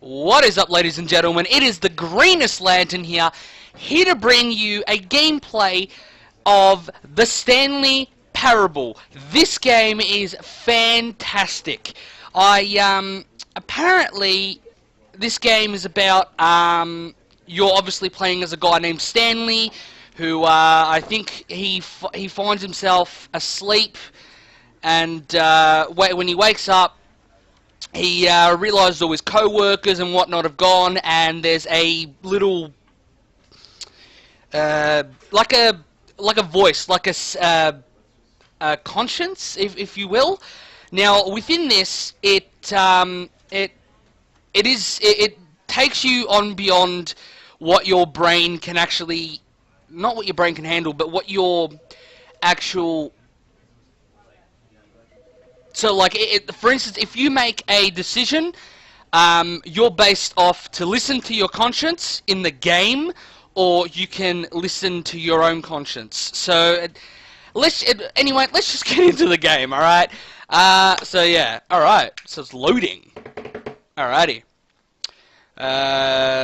What is up, ladies and gentlemen? It is the Greenest Lantern here to bring you a gameplay of the Stanley Parable. This game is fantastic. Apparently this game is about, you're obviously playing as a guy named Stanley, who, I think he finds himself asleep, and, when he wakes up, he realizes all his co-workers and whatnot have gone, and there's a little, like a voice, like a conscience, if you will. Now, within this, it takes you on beyond what your brain can actually, not what your brain can handle, but what your actual. So, like, for instance, if you make a decision, you're based off to listen to your conscience in the game, or you can listen to your own conscience. So, anyway, let's just get into the game, alright? So, yeah, alright, so it's loading. Alrighty.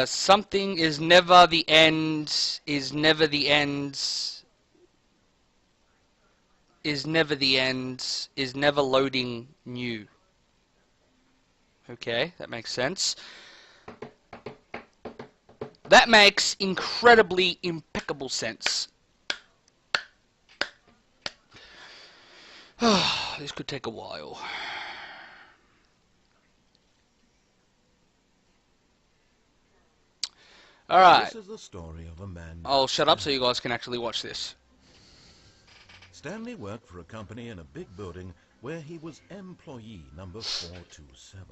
Something is never the end, is never the end. Is never the end, is never loading new. Okay, that makes sense. That makes incredibly impeccable sense. This could take a while. Alright. This is the story of a man. I'll shut up so you guys can actually watch this. Stanley worked for a company in a big building where he was employee number 427.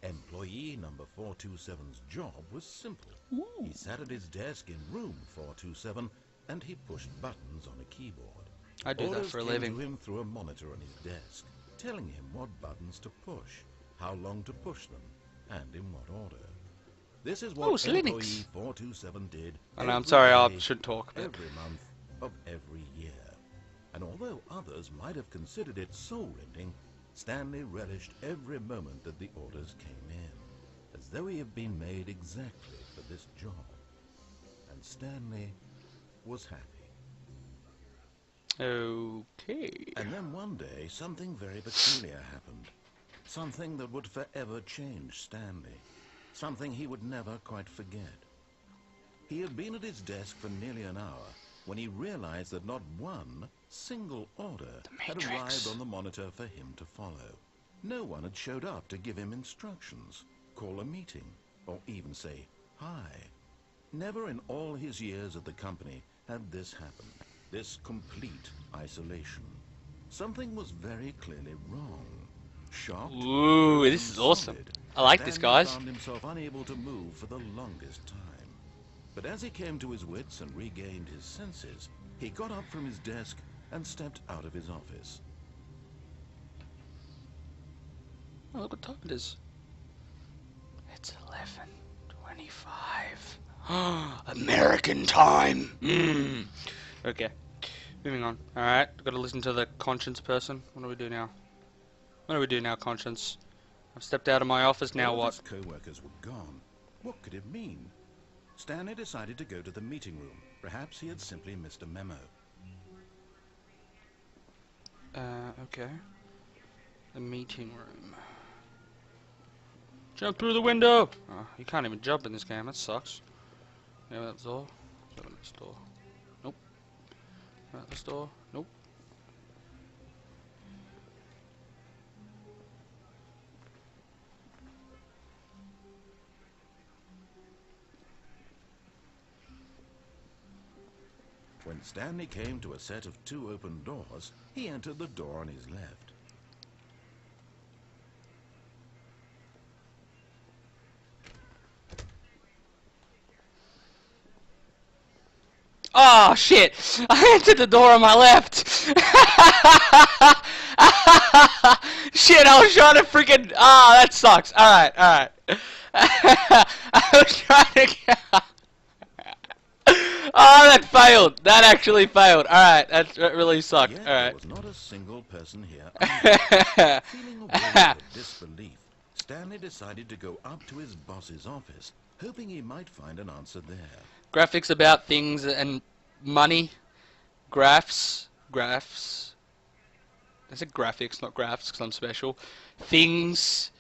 Employee number 427's job was simple. Ooh. He sat at his desk in room 427 and he pushed buttons on a keyboard. I do that for a living. Orders came to him through a monitor on his desk, telling him what buttons to push, how long to push them, and in what order. This is what employee 427 did. And I'm sorry, I shouldn't talk. But Every month of every year. And although others might have considered it soul-rending, Stanley relished every moment that the orders came in, as though he had been made exactly for this job. And Stanley was happy. Okay. And then one day, something very peculiar happened. Something that would forever change Stanley. Something he would never quite forget. He had been at his desk for nearly an hour when he realized that not one single order had arrived on the monitor for him to follow. No one had showed up to give him instructions, call a meeting, or even say hi. Never in all his years at the company had this happened, this complete isolation. Something was very clearly wrong. Shocked. Ooh, this is awesome. I like this, guys. Found himself unable to move for the longest time. But as he came to his wits and regained his senses, he got up from his desk and stepped out of his office. Oh, look what time it is. It's 11:25. American time. Okay, moving on. Alright, gotta listen to the conscience person. What do we do now? What do we do now, conscience? I've stepped out of my office, now what? His co-workers were gone. What could it mean? Stanley decided to go to the meeting room. Perhaps he had simply missed a memo. Okay. The meeting room. Jump through the window! Oh, you can't even jump in this game, that sucks. Yeah, that door. Open this door. Nope. This door. Nope. When Stanley came to a set of 2 open doors, he entered the door on his left. Oh shit! I entered the door on my left! Shit, I was trying to freaking. Ah, that sucks. Alright, alright. I was trying to. Oh, that failed. That actually failed. Alright, that really sucked. Alright. There was not a single person here. Feeling a wave of disbelief, Stanley decided to go up to his boss's office, hoping he might find an answer there. Graphics about things and money. Graphs. I said graphics, not graphs, because I'm special. Things.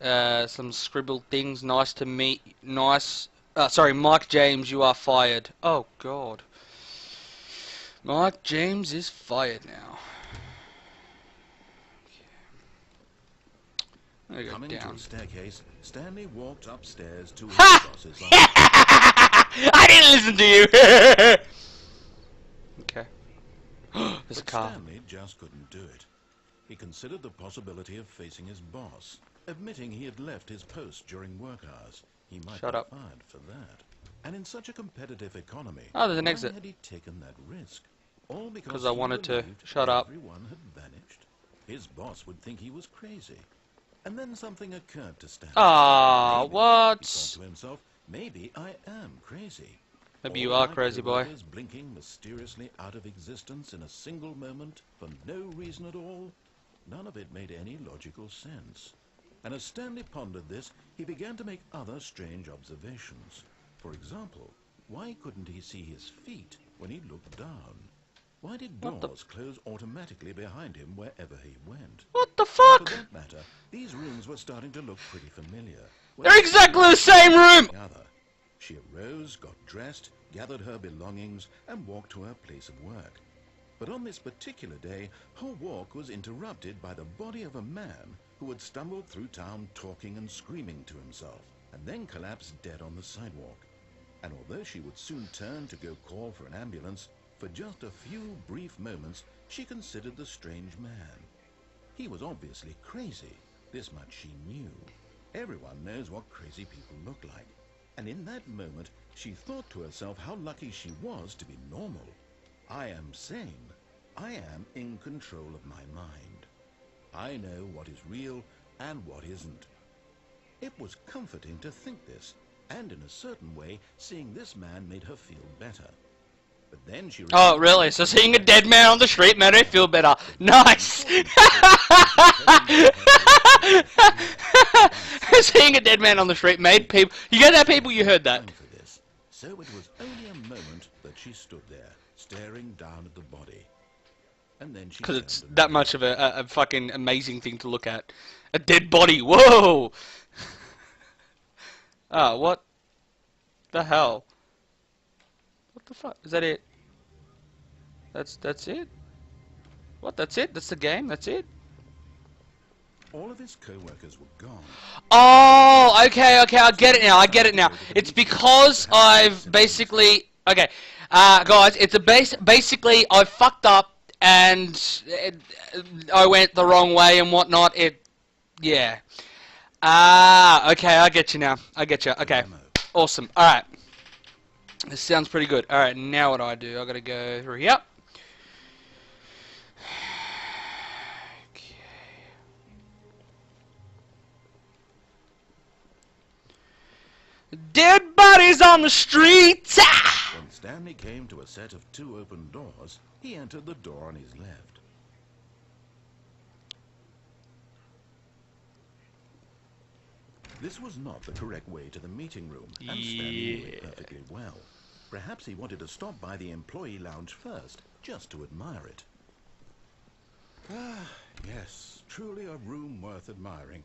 Some scribbled things. Nice to meet. Nice. Sorry, Mike James, you are fired. Oh, God. Mike James is fired now. Okay. Coming Go to down. a staircase, Stanley walked upstairs to his Ha! boss's office. I didn't listen to you! Okay. There's a But car. Stanley just couldn't do it. He considered the possibility of facing his boss, admitting he had left his post during work hours. He might Shut be up. fired for that. And in such a competitive economy, Oh, there's an why exit. had he taken that risk? All because 'Cause I he wanted to. believed Shut up. everyone had vanished. His boss would think he was crazy. And then something occurred to Stanley. Ah, Maybe, what? he thought to himself, maybe I am crazy. Maybe All you are my crazy, boy. coworkers blinking mysteriously out of existence in a single moment for no reason at all. None of it made any logical sense. And as Stanley pondered this, he began to make other strange observations. For example, why couldn't he see his feet when he looked down? Why did What the- doors close automatically behind him wherever he went? What the For fuck? that matter, these rooms were starting to look pretty familiar. They're exactly the same room! She arose, got dressed, gathered her belongings, and walked to her place of work. But on this particular day, her walk was interrupted by the body of a man who had stumbled through town talking and screaming to himself, and then collapsed dead on the sidewalk. And although she would soon turn to go call for an ambulance, for just a few brief moments, she considered the strange man. He was obviously crazy. This much she knew. Everyone knows what crazy people look like. And in that moment, she thought to herself how lucky she was to be normal. I am sane. I am in control of my mind. I know what is real and what isn't. It was comforting to think this, and in a certain way, seeing this man made her feel better. But then she... Oh, really? So seeing a dead man on the street made her feel better. Nice! Seeing a dead man on the street made people... You get that, people? You heard that. For this. So it was only a moment that she stood there, staring down at the body. And then she... Because it's turned that around. much of a fucking amazing thing to look at. A dead body. Whoa! Oh, what the hell? What the fuck? Is that it? That's it? What, that's it? That's the game? That's it? All of his co-workers were gone. Oh, okay, I get it now, I get it now. It's because I've basically... Okay, guys, it's a basically, I fucked up and I went the wrong way and whatnot. Yeah. Okay, I get you now. I get you. Okay, awesome. Alright. This sounds pretty good. Alright, now what do? I gotta go through here. Dead bodies on the streets! Ah! When Stanley came to a set of 2 open doors, he entered the door on his left. This was not the correct way to the meeting room, and Stanley knew it perfectly well. Perhaps he wanted to stop by the employee lounge first, just to admire it. Ah, yes, truly a room worth admiring.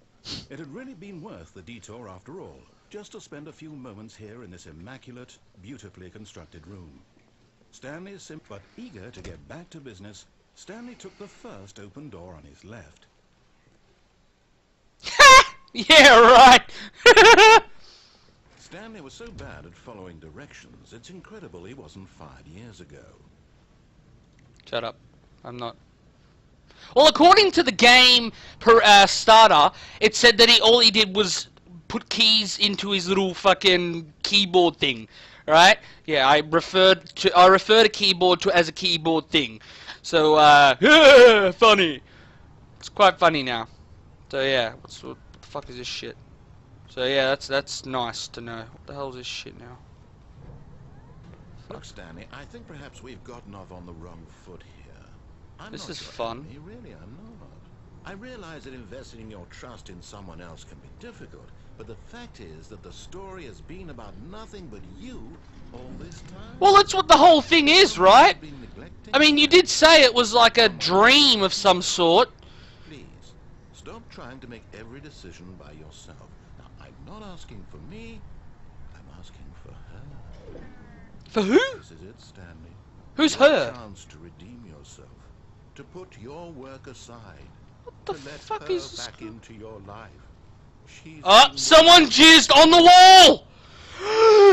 It had really been worth the detour after all, just to spend a few moments here in this immaculate, beautifully constructed room. Stanley, but eager to get back to business, Stanley took the first open door on his left. Yeah, right! Stanley was so bad at following directions, it's incredible he wasn't fired years ago. Shut up. I'm not. Well, according to the game starter, it said that all he did was put keys into his little fucking keyboard thing, right? Yeah, I refer to keyboard as a keyboard thing. So, yeah, funny. It's quite funny now. So yeah, what the fuck is this shit? So yeah, that's nice to know. What the hell is this shit now? Look, Stanley, I think perhaps we've gotten off on the wrong foot here. I'm This not is your fun. enemy, really, I'm not. I realize that investing your trust in someone else can be difficult, but the fact is that the story has been about nothing but you all this time. Well, that's what the whole thing is, right? You've been neglecting I mean, you did say it was like a dream of some sort. Please, stop trying to make every decision by yourself. Now, I'm not asking for me, I'm asking for her. For who? This is it, Stanley. Who's Your her? chance to redeem yourself, to put your work aside, The to let fuck her is this? back into your life. She's Oh, been someone jizzed on the wall!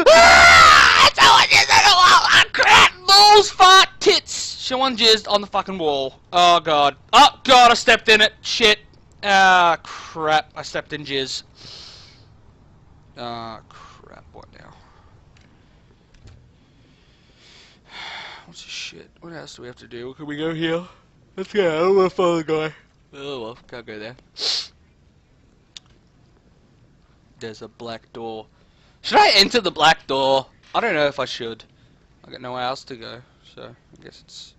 Ah! Someone jizzed on the wall! Ah, crap! Balls, fart, tits! Someone jizzed on the fucking wall. Oh, God. Oh, God, I stepped in it. Shit. Ah, crap. I stepped in jizz. Ah, crap. What now? What's this shit? What else do we have to do? Can we go here? Let's go. I don't want to follow the guy. Oh, well. Can't go there. There's a black door. Should I enter the black door? I don't know if I should. I got nowhere else to go, so I guess it's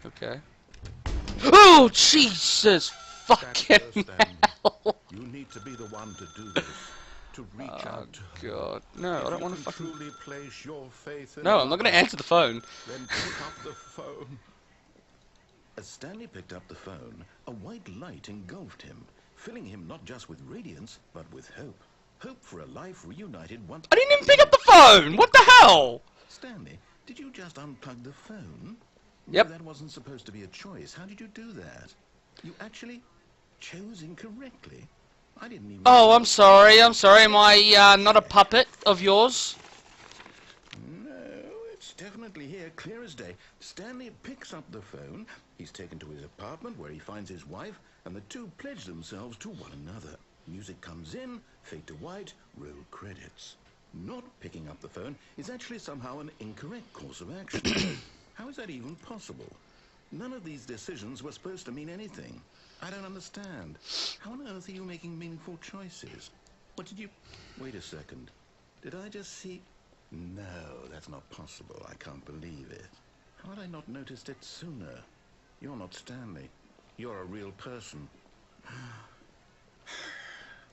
okay. Oh, Jesus fucking hell! You need to be the one to do this, to reach out to her. God, no, I don't want to If you fucking. truly place your faith in No, I'm not gonna her, answer the phone. Then pick up the phone. As Stanley picked up the phone, a white light engulfed him, filling him not just with radiance, but with hope. Hope for a life reunited once. I didn't even pick up the phone. What the hell? Stanley, did you just unplug the phone? Yep. No, that wasn't supposed to be a choice. How did you do that? You actually chose incorrectly. I didn't even... Oh, I'm sorry. I'm sorry. Am I not a puppet of yours? No, it's definitely here, clear as day. Stanley picks up the phone. He's taken to his apartment where he finds his wife, and the two pledge themselves to one another. Music comes in, fade to white, roll credits. Not picking up the phone is actually somehow an incorrect course of action. How is that even possible? None of these decisions were supposed to mean anything. I don't understand. How on earth are you making meaningful choices? What did you... Wait a second. Did I just see... No, that's not possible. I can't believe it. How had I not noticed it sooner? You're not Stanley. You're a real person.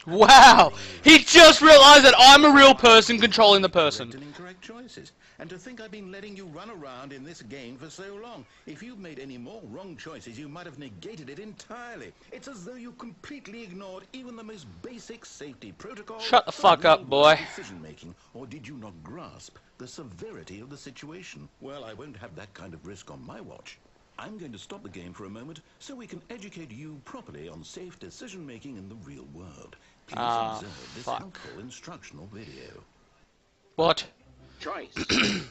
Wow! He just realized that I'm a real person controlling the person. Correct and incorrect choices. And to think I've been letting you run around in this game for so long. If you've made any more wrong choices, you might have negated it entirely. It's as though you completely ignored even the most basic safety protocol. Shut the fuck up, boy. Decision making, or did you not grasp the severity of the situation? Well, I won't have that kind of risk on my watch. I'm going to stop the game for a moment so we can educate you properly on safe decision making in the real world. Please observe this helpful instructional video. What? Choice.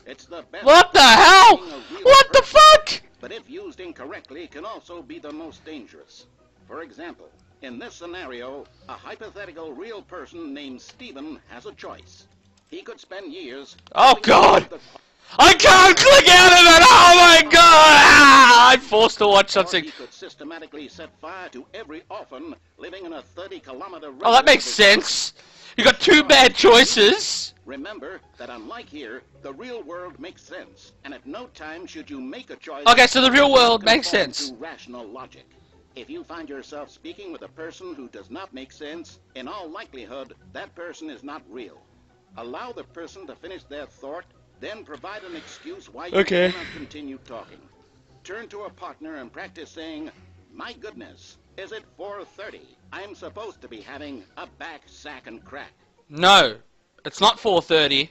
It's the best. What the hell? What the fuck? But if used incorrectly, can also be the most dangerous. For example, in this scenario, a hypothetical real person named Stephen has a choice. He could spend years... Oh God! I can't click out of it! Oh my God! Ah, I'm forced to watch something. He could systematically set fire to every orphan living in a 30-kilometer... Oh, that makes sense. You got two bad choices. Remember that unlike here, the real world makes sense, and at no time should you make a choice... Okay, so the real world makes sense. ...to rational logic. If you find yourself speaking with a person who does not make sense, in all likelihood, that person is not real. Allow the person to finish their thought, then provide an excuse why you cannot continue talking. Turn to a partner and practice saying, "My goodness, is it 4:30? I'm supposed to be having a back, sack, and crack." No, it's not 4:30,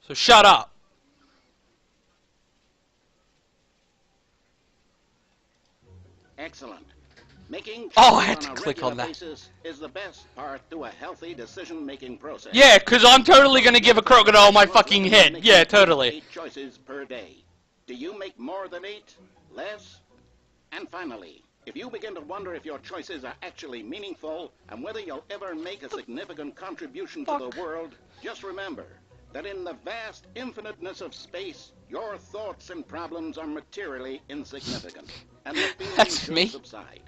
so shut up. Excellent. Making Oh, I had choices to on a click on regular that. basis is the best part to a healthy decision-making process. Yeah, because I'm totally going to give a crocodile my fucking head. Yeah, totally. 8 choices per day. Do you make more than 8? Less? And finally, if you begin to wonder if your choices are actually meaningful and whether you'll ever make a significant contribution to the world, just remember that in the vast infiniteness of space, your thoughts and problems are materially insignificant, and the feelings That's should me. subside.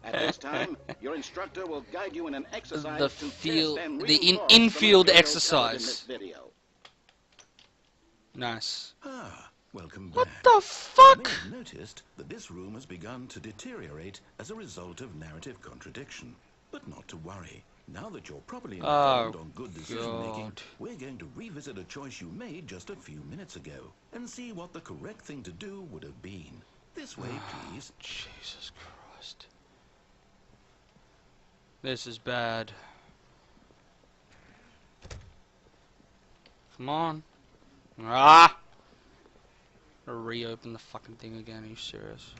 At this time, your instructor will guide you in an exercise The to field- test and the reinforce infield material covered exercise. in this video. Nice. Ah, Welcome What back. the You fuck? may have noticed that this room has begun to deteriorate as a result of narrative contradiction. But not to worry. Now that you're properly informed on good decision-making, God. we're going to revisit a choice you made just a few minutes ago and see what the correct thing to do would have been. This way, please. Jesus Christ. This is bad. Come on. Ah! Reopen the fucking thing again, are you serious?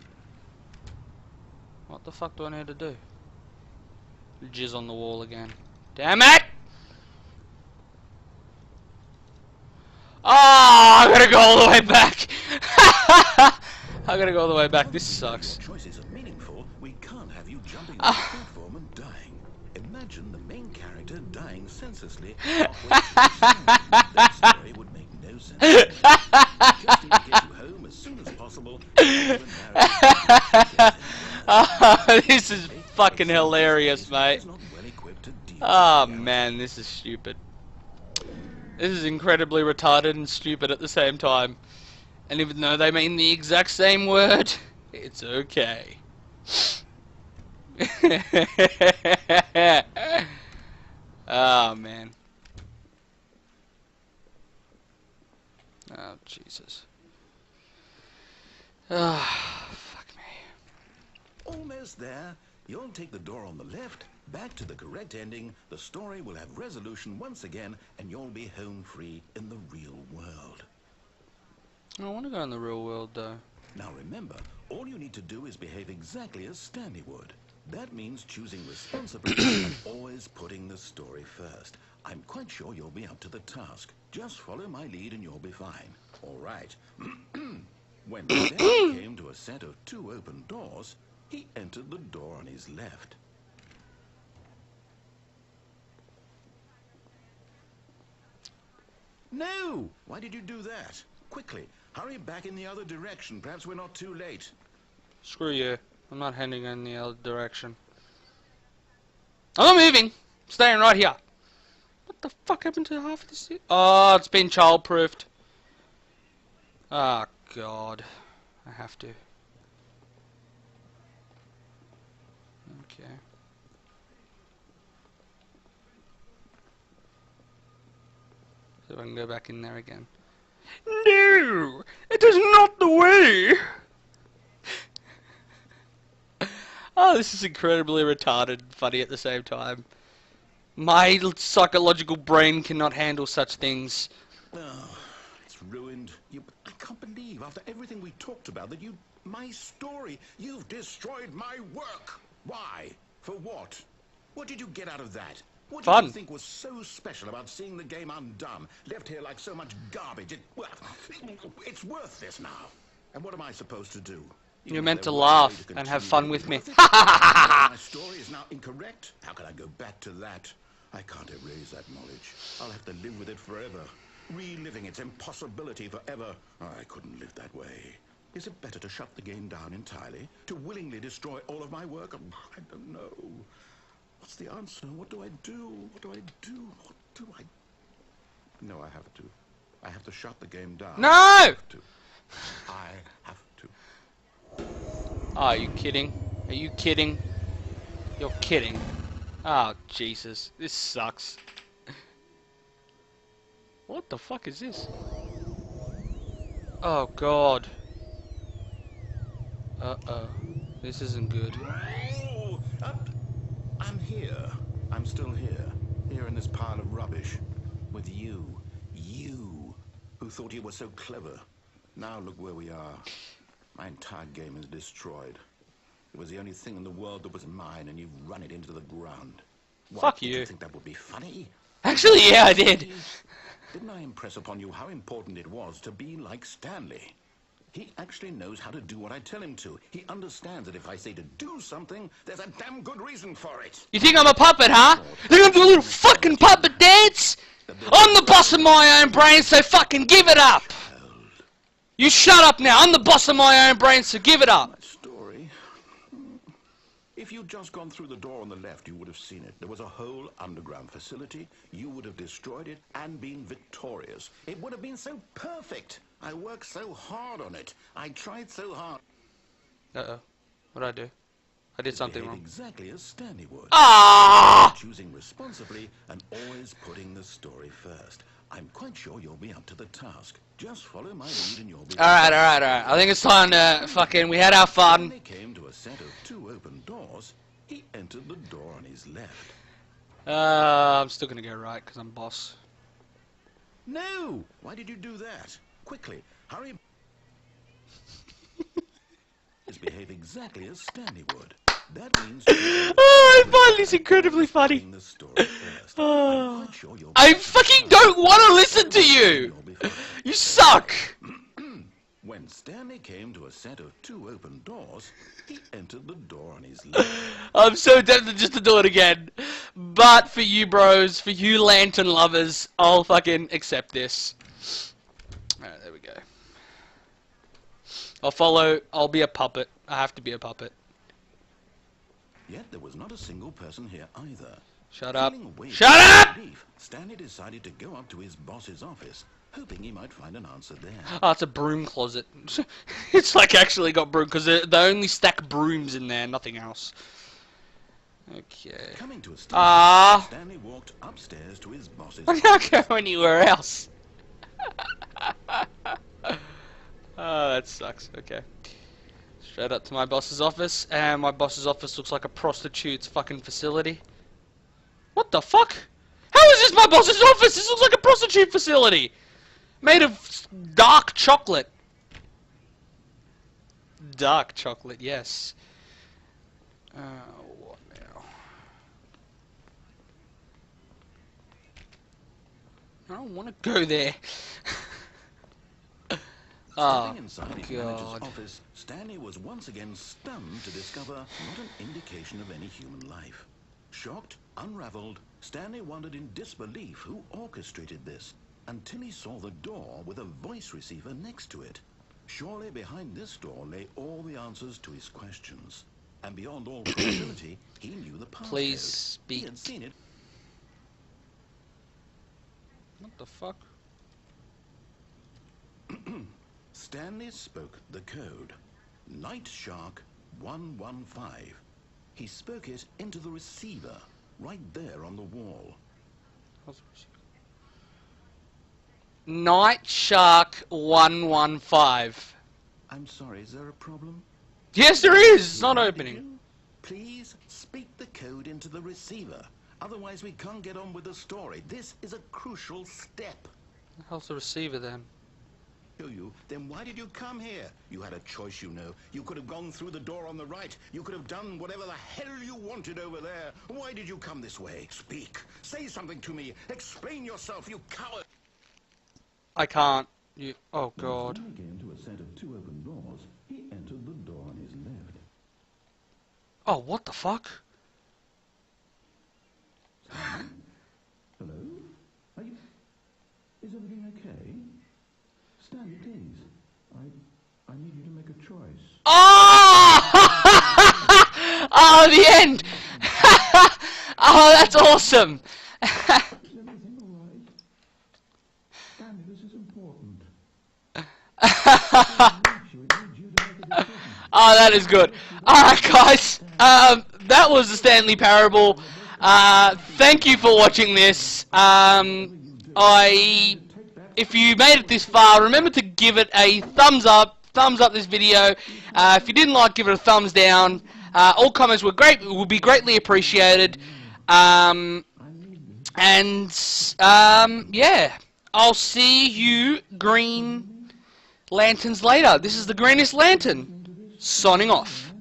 What the fuck do I need to do? Jizz on the wall again. Damn it! Oh, I gotta go all the way back! I gotta go all the way back, this sucks. Your choices are meaningful. We can't have you jumping on the platform and dying. Imagine the main character dying senselessly halfway through the game. That story would make no sense. Just need to get you home as soon as possible. Oh, this is fucking hilarious, mate. Oh man, this is stupid. This is incredibly retarded and stupid at the same time. And even though they mean the exact same word, it's okay. Oh man. Oh Jesus. Ah, fuck me. Almost there. You'll take the door on the left, back to the correct ending, the story will have resolution once again, and you'll be home free in the real world. I want to go in the real world though. Now remember, all you need to do is behave exactly as Stanley would. That means choosing responsibly and always putting the story first. I'm quite sure you'll be up to the task. Just follow my lead and you'll be fine. All right. When Stanley came to a set of 2 open doors, he entered the door on his left. No! Why did you do that? Quickly, hurry back in the other direction. Perhaps we're not too late. Screw you. I'm not heading in the other direction. I'm not moving. I'm staying right here. What the fuck happened to half of this? Oh, it's been child-proofed. Oh, God. I have to. Okay. So I can go back in there again. No! It is not the way! Oh, this is incredibly retarded and funny at the same time. My psychological brain cannot handle such things. Oh, it's ruined. I can't believe, after everything we talked about, that my story, you've destroyed my work. Why? For what? What did you get out of that? What did you think was so special about seeing the game undone, left here like so much garbage? It's worth this now. And what am I supposed to do? You're meant to laugh and have fun with me. My story is now incorrect? How can I go back to that? I can't erase that knowledge. I'll have to live with it forever. Reliving its impossibility forever. I couldn't live that way. Is it better to shut the game down entirely? To willingly destroy all of my work? I don't know. What's the answer? What do I do? What do I do? What do I... No, I have to. I have to shut the game down. No! I have to. I have to. Oh, are you kidding? Are you kidding? You're kidding. Oh, Jesus. This sucks. What the fuck is this? Oh, God. Uh-oh. This isn't good. Oh, I'm here. I'm still here. Here in this pile of rubbish. With you. You. Who thought you were so clever. Now look where we are. My entire game is destroyed. It was the only thing in the world that was mine, and you've run it into the ground. What, Fuck did you. You think that would be funny? Actually, yeah, I did. Didn't I impress upon you how important it was to be like Stanley? He actually knows how to do what I tell him to. He understands that if I say to do something, there's a damn good reason for it. You think I'm a puppet, huh? You think I'm doing a little fucking puppet dance? I'm the boss of my own brain, so fucking give it up. You shut up now. I'm the boss of my own brain, so give it up. My story. If you'd just gone through the door on the left, you would have seen it. There was a whole underground facility. You would have destroyed it and been victorious. It would have been so perfect. I worked so hard on it. I tried so hard. Uh-oh. What did I do? I did something Behave wrong. exactly as Stanley would. Ah! Choosing responsibly and always putting the story first. I'm quite sure you'll be up to the task. Just follow my lead and you'll be... Alright. I think it's time to fucking... We had our fun. When they came to a set of 2 open doors, he entered the door on his left. I'm still gonna go right, because I'm boss. No! Why did you do that? Quickly, hurry. Behave exactly as Stanley would. That means... Oh, I find this incredibly funny. The story first. I'm quite sure you'll... I fucking don't want to listen to you! You suck! When Stanley came to a set of 2 open doors, he entered the door on his left. I'm so tempted just to do it again. But for you bros, for you lantern lovers, I'll fucking accept this. Alright, there we go. I'll be a puppet. I have to be a puppet. Yet there was not a single person here either. Shut up. Feeling Shut up! relief, Stanley decided to go up to his boss's office, hoping he might find an answer there. Oh, it's a broom closet. It's like actually got broom, because they only stack brooms in there, nothing else. Okay. Coming to a station, Stanley walked upstairs to his boss's I office. can't go anywhere else. Oh, that sucks. Okay. Straight up to my boss's office, and my boss's office looks like a prostitute's fucking facility. What the fuck? How is this my boss's office? This looks like a prostitute facility! Made of dark chocolate. Dark chocolate, yes. What now? I don't want to go there. Stepping inside his God. manager's office, Stanley was once again stunned to discover not an indication of any human life. Shocked, unraveled, Stanley wondered in disbelief who orchestrated this, until he saw the door with a voice receiver next to it. Surely behind this door lay all the answers to his questions. And beyond all probability, he knew the passcode. Please speak. He had seen it. What the fuck? Stanley spoke the code. Night Shark 115. He spoke it into the receiver, right there on the wall. Night Shark 115. I'm sorry, is there a problem? Yes, there is. It's not opening. Please speak the code into the receiver. Otherwise, we can't get on with the story. This is a crucial step. The hell's the receiver then? You, then why did you come here? You had a choice, you know. You could have gone through the door on the right. You could have done whatever the hell you wanted over there. Why did you come this way? Speak. Say something to me. Explain yourself, you coward. I can't. You. Oh God. When he came to a set of 2 open doors, he entered the door on his left. Oh, what the fuck? Hello? Are you... Is everything okay? Stanley, please. I need you to make a choice. Oh! Oh, the end! Oh, that's awesome! Is everything all right? Stanley, this is important. Oh, that is good. Alright, guys. That was the Stanley Parable. Thank you for watching this. If you made it this far, remember to give it a thumbs up this video. If you didn't like, give it a thumbs down. All comments were great, would be greatly appreciated. Yeah, I'll see you Green Lanterns later. This is the Greenest Lantern, signing off.